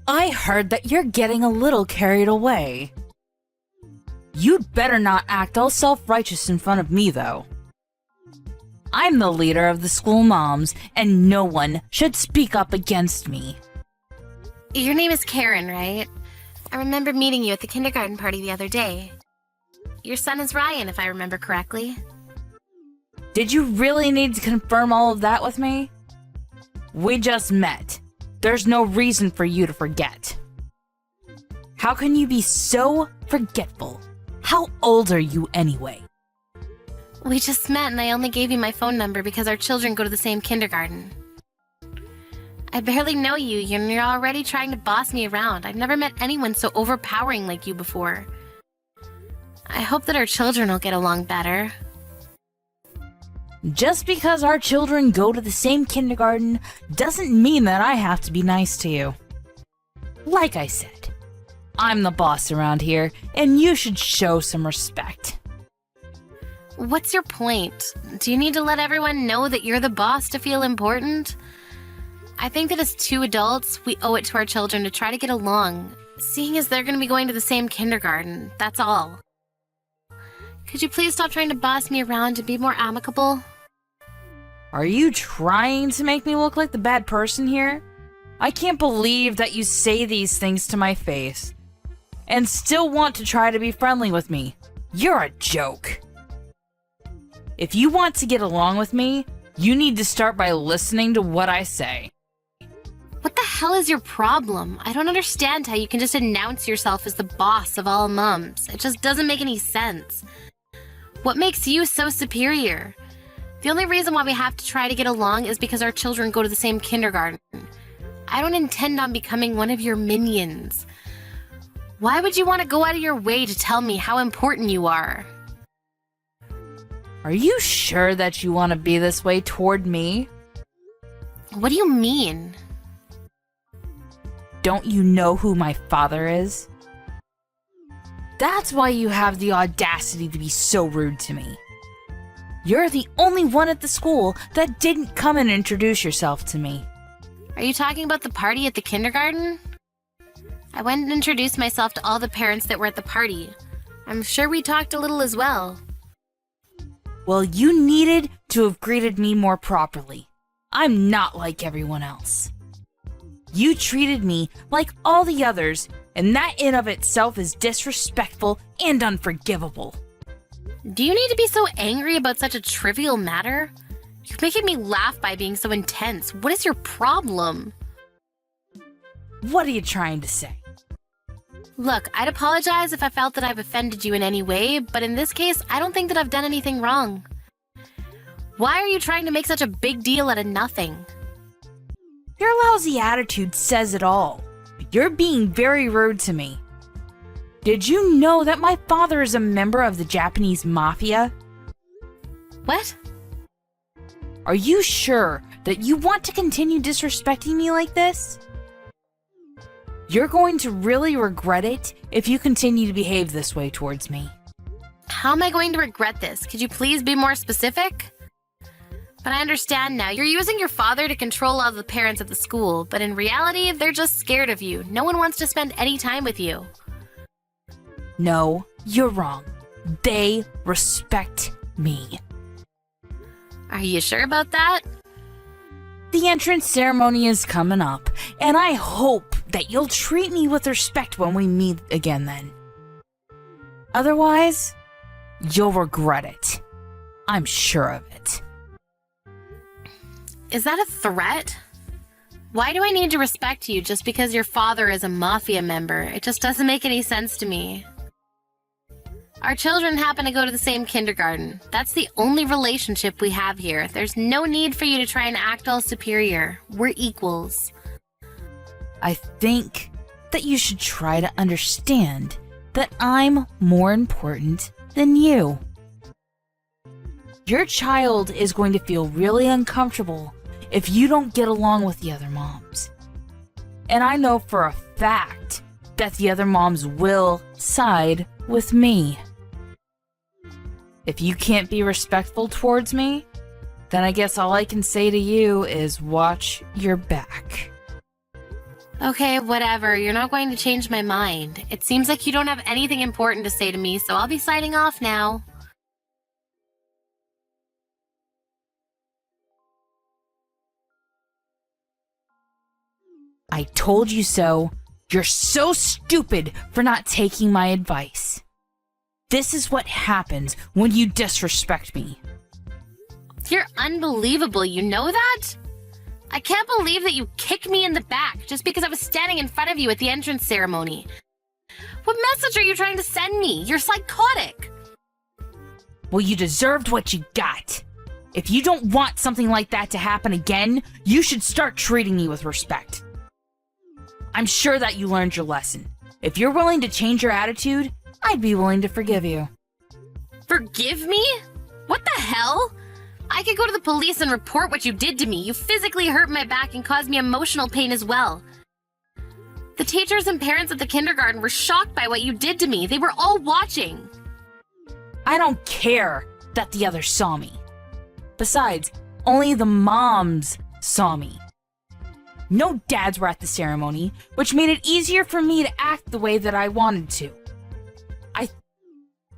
I heard that you're getting a little carried away. You'd better not act all self-righteous in front of me, though. I'm the leader of the school moms, and no one should speak up against me. Your name is Karen, right? I remember meeting you at the kindergarten party the other day. Your son is Ryan, if I remember correctly. Did you really need to confirm all of that with me? We just met. There's no reason for you to forget. How can you be so forgetful? How old are you anyway? We just met and I only gave you my phone number because our children go to the same kindergarten. I barely know you and you're already trying to boss me around. I've never met anyone so overpowering like you before. I hope that our children will get along better. Just because our children go to the same kindergarten doesn't mean that I have to be nice to you. Like I said, I'm the boss around here, and you should show some respect. What's your point? Do you need to let everyone know that you're the boss to feel important? I think that as two adults, we owe it to our children to try to get along, seeing as they're going to be going to the same kindergarten, that's all. Could you please stop trying to boss me around and be more amicable? Are you trying to make me look like the bad person here? I can't believe that you say these things to my face and still want to try to be friendly with me. You're a joke. If you want to get along with me, you need to start by listening to what I say. What the hell is your problem? I don't understand how you can just announce yourself as the boss of all mums. It just doesn't make any sense. What makes you so superior? The only reason why we have to try to get along is because our children go to the same kindergarten. I don't intend on becoming one of your minions. Why would you want to go out of your way to tell me how important you are? Are you sure that you want to be this way toward me? What do you mean? Don't you know who my father is? That's why you have the audacity to be so rude to me. You're the only one at the school that didn't come and introduce yourself to me. Are you talking about the party at the kindergarten? I went and introduced myself to all the parents that were at the party. I'm sure we talked a little as well. Well, you needed to have greeted me more properly. I'm not like everyone else. You treated me like all the others, and that in of itself is disrespectful and unforgivable. Do you need to be so angry about such a trivial matter? You're making me laugh by being so intense. What is your problem? What are you trying to say? Look, I'd apologize if I felt that I've offended you in any way, but in this case, I don't think that I've done anything wrong. Why are you trying to make such a big deal out of nothing? Your lousy attitude says it all. You're being very rude to me. Did you know that my father is a member of the Japanese mafia? What? Are you sure that you want to continue disrespecting me like this? You're going to really regret it if you continue to behave this way towards me. How am I going to regret this? Could you please be more specific? But I understand now. You're using your father to control all the parents at the school, but in reality, they're just scared of you. No one wants to spend any time with you. No, you're wrong. They respect me. Are you sure about that? The entrance ceremony is coming up, and I hope that you'll treat me with respect when we meet again then. Otherwise, you'll regret it. I'm sure of it. Is that a threat? Why do I need to respect you just because your father is a mafia member? It just doesn't make any sense to me. Our children happen to go to the same kindergarten. That's the only relationship we have here. There's no need for you to try and act all superior. We're equals. I think that you should try to understand that I'm more important than you. Your child is going to feel really uncomfortable if you don't get along with the other moms. And I know for a fact that the other moms will side with me. If you can't be respectful towards me, then I guess all I can say to you is watch your back. Okay, whatever. You're not going to change my mind. It seems like you don't have anything important to say to me, so I'll be signing off now. I told you so. You're so stupid for not taking my advice. This is what happens when you disrespect me. You're unbelievable, you know that? I can't believe that you kicked me in the back just because I was standing in front of you at the entrance ceremony. What message are you trying to send me? You're psychotic. Well, you deserved what you got. If you don't want something like that to happen again, you should start treating me with respect. I'm sure that you learned your lesson. If you're willing to change your attitude, I'd be willing to forgive you. Forgive me? What the hell? I could go to the police and report what you did to me. You physically hurt my back and caused me emotional pain as well. The teachers and parents at the kindergarten were shocked by what you did to me. They were all watching. I don't care that the others saw me. Besides, only the moms saw me. No dads were at the ceremony, which made it easier for me to act the way that I wanted to. I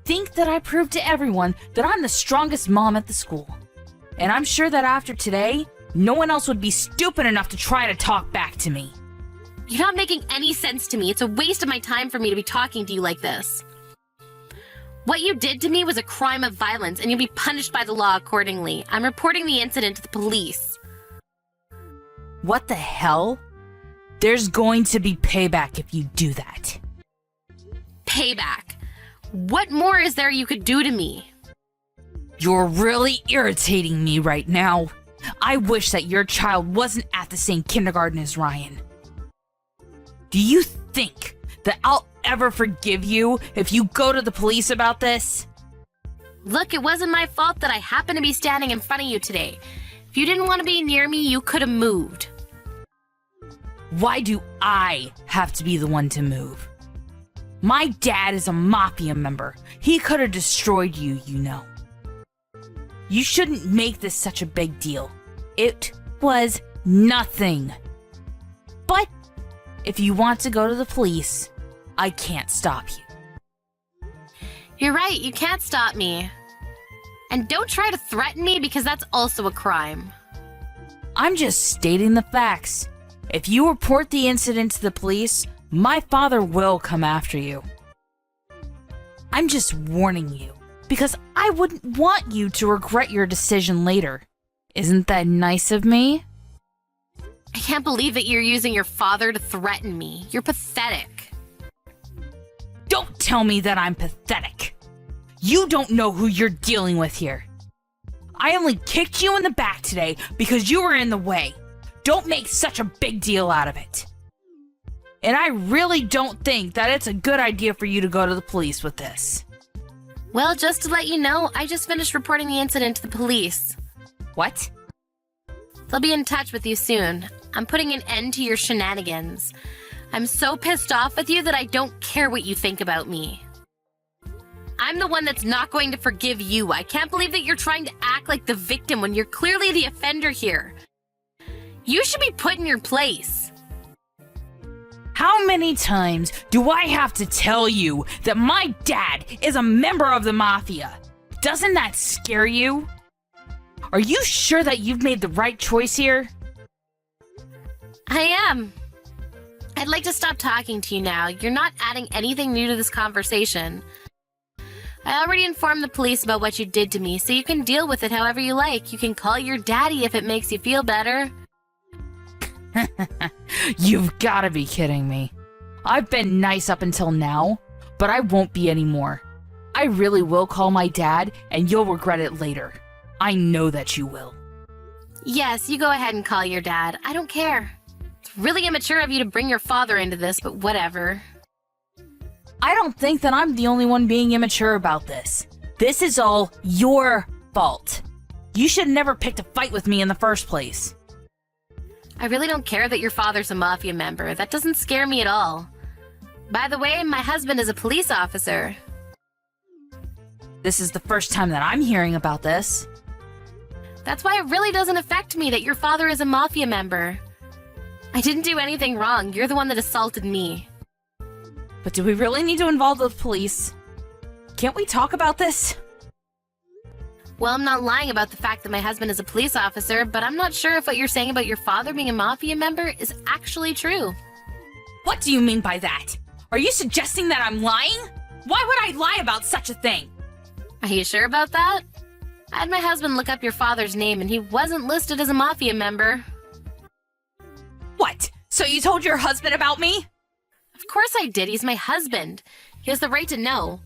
think that I proved to everyone that I'm the strongest mom at the school. And I'm sure that after today, no one else would be stupid enough to try to talk back to me. You're not making any sense to me. It's a waste of my time for me to be talking to you like this. What you did to me was a crime of violence, and you'll be punished by the law accordingly. I'm reporting the incident to the police. What the hell? There's going to be payback if you do that. Payback? What more is there you could do to me? You're really irritating me right now. I wish that your child wasn't at the same kindergarten as Ryan. Do you think that I'll ever forgive you if you go to the police about this? Look, it wasn't my fault that I happened to be standing in front of you today. If you didn't want to be near me, you could have moved. Why do I have to be the one to move? My dad is a mafia member. He could have destroyed you, you know. You shouldn't make this such a big deal. It was nothing. But if you want to go to the police, I can't stop you. You're right, you can't stop me. And don't try to threaten me because that's also a crime. I'm just stating the facts. If you report the incident to the police, my father will come after you. I'm just warning you, because I wouldn't want you to regret your decision later. Isn't that nice of me? I can't believe that you're using your father to threaten me. You're pathetic. Don't tell me that I'm pathetic. You don't know who you're dealing with here. I only kicked you in the back today because you were in the way. Don't make such a big deal out of it. And I really don't think that it's a good idea for you to go to the police with this. Well, just to let you know, I just finished reporting the incident to the police. What? They'll be in touch with you soon. I'm putting an end to your shenanigans. I'm so pissed off with you that I don't care what you think about me. I'm the one that's not going to forgive you. I can't believe that you're trying to act like the victim when you're clearly the offender here. You should be put in your place. How many times do I have to tell you that my dad is a member of the mafia? Doesn't that scare you? Are you sure that you've made the right choice here? I am. I'd like to stop talking to you now. You're not adding anything new to this conversation. I already informed the police about what you did to me, so you can deal with it however you like. You can call your daddy if it makes you feel better. You've gotta be kidding me. I've been nice up until now, but I won't be anymore. I really will call my dad, and you'll regret it later. I know that you will. Yes, you go ahead and call your dad. I don't care. It's really immature of you to bring your father into this, but whatever. I don't think that I'm the only one being immature about this. This is all your fault. You should have never picked a fight with me in the first place. I really don't care that your father's a mafia member. That doesn't scare me at all. By the way, my husband is a police officer. This is the first time that I'm hearing about this. That's why it really doesn't affect me that your father is a mafia member. I didn't do anything wrong. You're the one that assaulted me. But do we really need to involve the police? Can't we talk about this? Well, I'm not lying about the fact that my husband is a police officer, but I'm not sure if what you're saying about your father being a mafia member is actually true. What do you mean by that? Are you suggesting that I'm lying? Why would I lie about such a thing? Are you sure about that? I had my husband look up your father's name and he wasn't listed as a mafia member. What? So you told your husband about me? Of course I did. He's my husband. He has the right to know.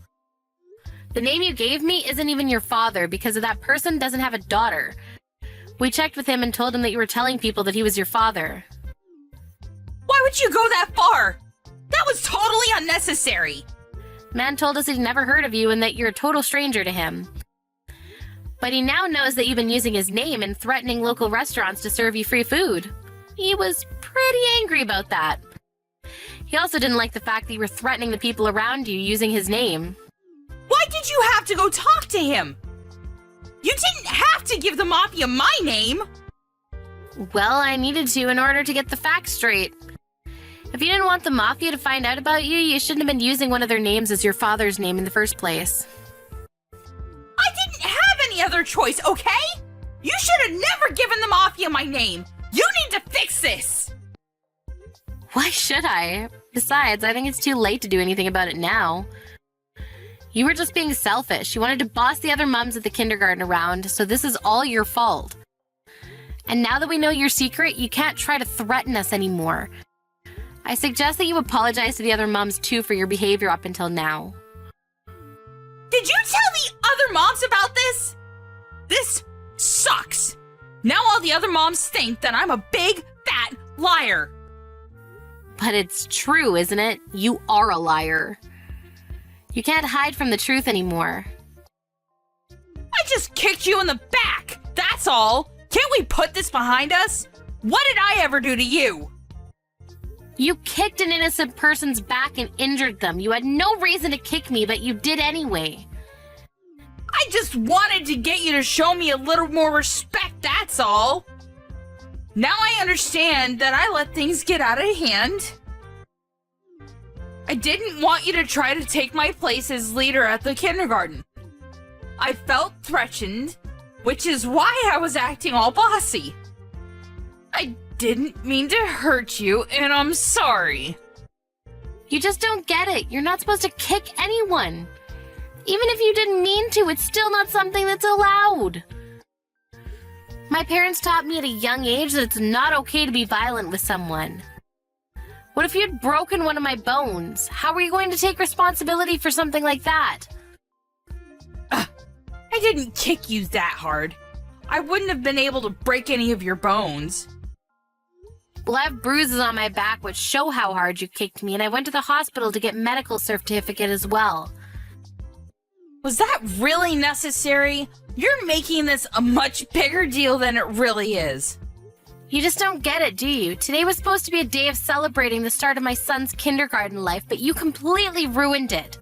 The name you gave me isn't even your father because that person doesn't have a daughter. We checked with him and told him that you were telling people that he was your father. Why would you go that far? That was totally unnecessary. Man told us he'd never heard of you and that you're a total stranger to him. But he now knows that you've been using his name and threatening local restaurants to serve you free food. He was pretty angry about that. He also didn't like the fact that you were threatening the people around you using his name. Why did you have to go talk to him? You didn't have to give the mafia my name. Well, I needed to in order to get the facts straight. If you didn't want the mafia to find out about you, you shouldn't have been using one of their names as your father's name in the first place. I didn't have any other choice, okay? You should have never given the mafia my name. You need to fix this. Why should I? Besides, I think it's too late to do anything about it now. You were just being selfish. You wanted to boss the other mums at the kindergarten around, so this is all your fault. And now that we know your secret, you can't try to threaten us anymore. I suggest that you apologize to the other mums too for your behavior up until now. Did you tell the other moms about this? This sucks. Now all the other moms think that I'm a big, fat liar. But it's true, isn't it? You are a liar. You can't hide from the truth anymore. I just kicked you in the back, that's all. Can't we put this behind us? What did I ever do to you? You kicked an innocent person's back and injured them. You had no reason to kick me, but you did anyway. I just wanted to get you to show me a little more respect, that's all. Now I understand that I let things get out of hand. I didn't want you to try to take my place as leader at the kindergarten. I felt threatened, which is why I was acting all bossy. I didn't mean to hurt you, and I'm sorry. You just don't get it. You're not supposed to kick anyone. Even if you didn't mean to, it's still not something that's allowed. My parents taught me at a young age that it's not okay to be violent with someone. What if you'd broken one of my bones? How were you going to take responsibility for something like that? I didn't kick you that hard. I wouldn't have been able to break any of your bones. Well, I have bruises on my back which show how hard you kicked me, and I went to the hospital to get medical certificate as well. Was that really necessary? You're making this a much bigger deal than it really is. You just don't get it, do you? Today was supposed to be a day of celebrating the start of my son's kindergarten life, but you completely ruined it.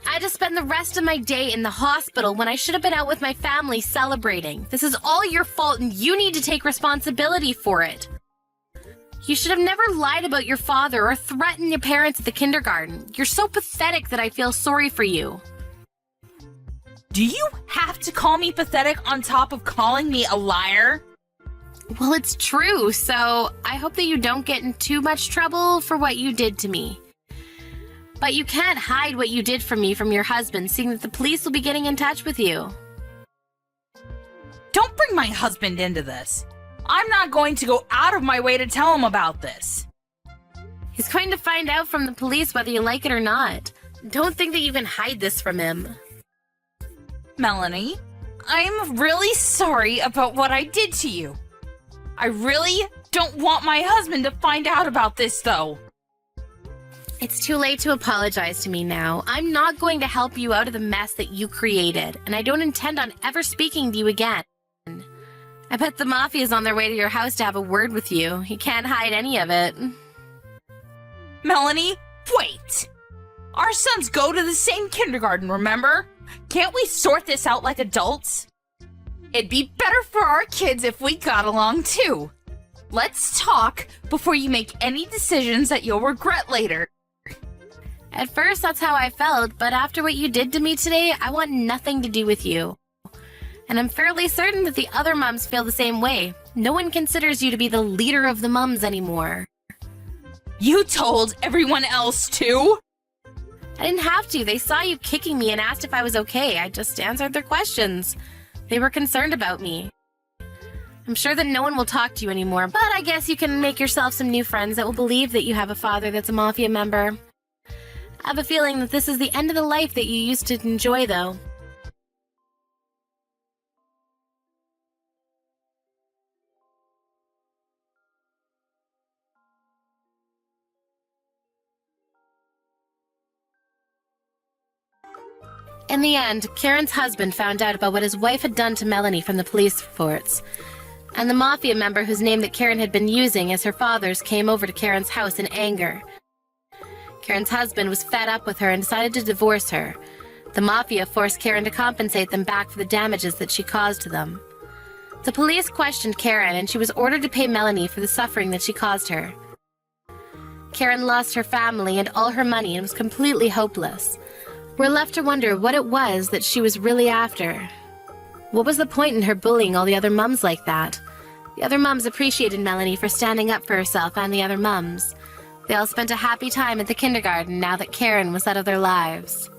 I had to spend the rest of my day in the hospital when I should have been out with my family celebrating. This is all your fault and you need to take responsibility for it. You should have never lied about your father or threatened your parents at the kindergarten. You're so pathetic that I feel sorry for you. Do you have to call me pathetic on top of calling me a liar? Well, it's true, so I hope that you don't get in too much trouble for what you did to me. But you can't hide what you did for me from your husband, seeing that the police will be getting in touch with you. Don't bring my husband into this. I'm not going to go out of my way to tell him about this. He's going to find out from the police whether you like it or not. Don't think that you can hide this from him. Melanie, I'm really sorry about what I did to you. I really don't want my husband to find out about this, though. It's too late to apologize to me now. I'm not going to help you out of the mess that you created, and I don't intend on ever speaking to you again. I bet the mafia's on their way to your house to have a word with you. You can't hide any of it. Melanie, wait! Our sons go to the same kindergarten, remember? Can't we sort this out like adults? It'd be better for our kids if we got along too. Let's talk before you make any decisions that you'll regret later. At first, that's how I felt, but after what you did to me today, I want nothing to do with you. And I'm fairly certain that the other mums feel the same way. No one considers you to be the leader of the mums anymore. You told everyone else too? I didn't have to. They saw you kicking me and asked if I was okay. I just answered their questions. They were concerned about me. I'm sure that no one will talk to you anymore, but I guess you can make yourself some new friends that will believe that you have a father that's a mafia member. I have a feeling that this is the end of the life that you used to enjoy, though. In the end, Karen's husband found out about what his wife had done to Melanie from the police reports. And the mafia member whose name that Karen had been using as her father's came over to Karen's house in anger. Karen's husband was fed up with her and decided to divorce her. The mafia forced Karen to compensate them back for the damages that she caused to them. The police questioned Karen and she was ordered to pay Melanie for the suffering that she caused her. Karen lost her family and all her money and was completely hopeless. We're left to wonder what it was that she was really after. What was the point in her bullying all the other mums like that? The other mums appreciated Melanie for standing up for herself and the other mums. They all spent a happy time at the kindergarten now that Karen was out of their lives.